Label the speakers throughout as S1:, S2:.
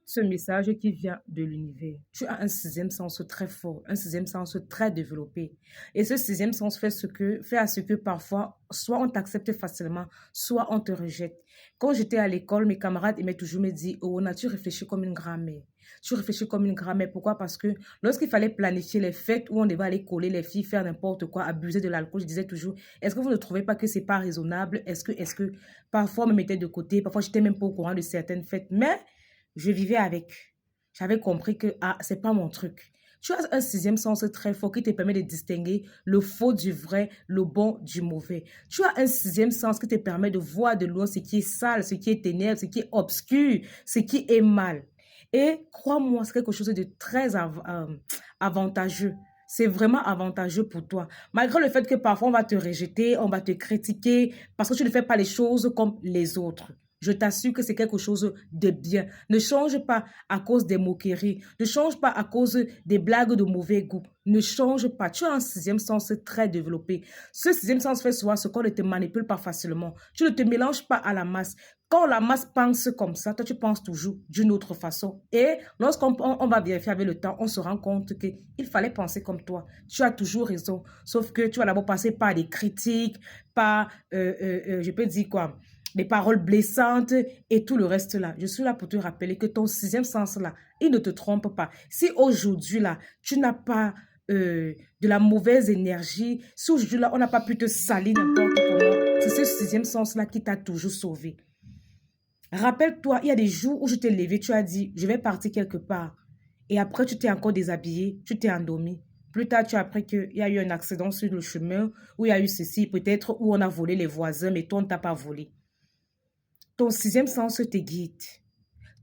S1: ce message qui vient de l'univers. Tu as un sixième sens très fort, un sixième sens très développé. Et ce sixième sens fait à ce que parfois, soit on t'accepte facilement, soit on te rejette. Quand j'étais à l'école, mes camarades aimaient toujours me dire, oh, Ona, tu réfléchis comme une grand-mère. Tu réfléchis comme une grand-mère. Pourquoi? Parce que lorsqu'il fallait planifier les fêtes où on devait aller coller les filles, faire n'importe quoi, abuser de l'alcool, je disais toujours, est-ce que vous ne trouvez pas que c'est pas raisonnable? Est-ce que parfois on me mettait de côté, parfois j'étais même pas au courant de certaines fêtes, mais je vivais avec. J'avais compris que, ah, c'est pas mon truc. Tu as un sixième sens très fort qui te permet de distinguer le faux du vrai, le bon du mauvais. Tu as un sixième sens qui te permet de voir de loin ce qui est sale, ce qui est ténèbres, ce qui est obscur, ce qui est mal. Et crois-moi, c'est quelque chose de très avantageux. C'est vraiment avantageux pour toi. Malgré le fait que parfois on va te rejeter, on va te critiquer parce que tu ne fais pas les choses comme les autres. Je t'assure que c'est quelque chose de bien. Ne change pas à cause des moqueries. Ne change pas à cause des blagues de mauvais goût. Ne change pas. Tu as un sixième sens très développé. Ce sixième sens fait souvent ce qu'on ne te manipule pas facilement. Tu ne te mélanges pas à la masse. Quand la masse pense comme ça, toi tu penses toujours d'une autre façon. Et lorsqu'on va vérifier avec le temps, on se rend compte qu'il fallait penser comme toi. Tu as toujours raison. Sauf que tu vas d'abord passer par des critiques, par, je peux dire quoi, des paroles blessantes et tout le reste là. Je suis là pour te rappeler que ton sixième sens là, il ne te trompe pas. Si aujourd'hui là, tu n'as pas de la mauvaise énergie, si aujourd'hui là, on n'a pas pu te salir n'importe comment, c'est ce sixième sens là qui t'a toujours sauvé. Rappelle-toi, il y a des jours où je t'ai levé, tu as dit, je vais partir quelque part. Et après, tu t'es encore déshabillé, tu t'es endormi. Plus tard, tu as appris qu'il y a eu un accident sur le chemin, où il y a eu ceci, peut-être où on a volé les voisins, mais toi, on ne t'a pas volé. Ton sixième sens te guide.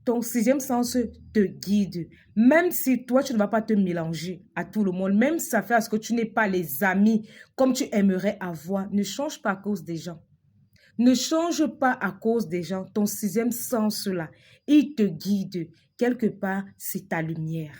S1: Ton sixième sens te guide. Même si toi, tu ne vas pas te mélanger à tout le monde, même si ça fait à ce que tu n'aies pas les amis comme tu aimerais avoir, ne change pas à cause des gens. Ne change pas à cause des gens. Ton sixième sens là, il te guide. Quelque part, c'est ta lumière.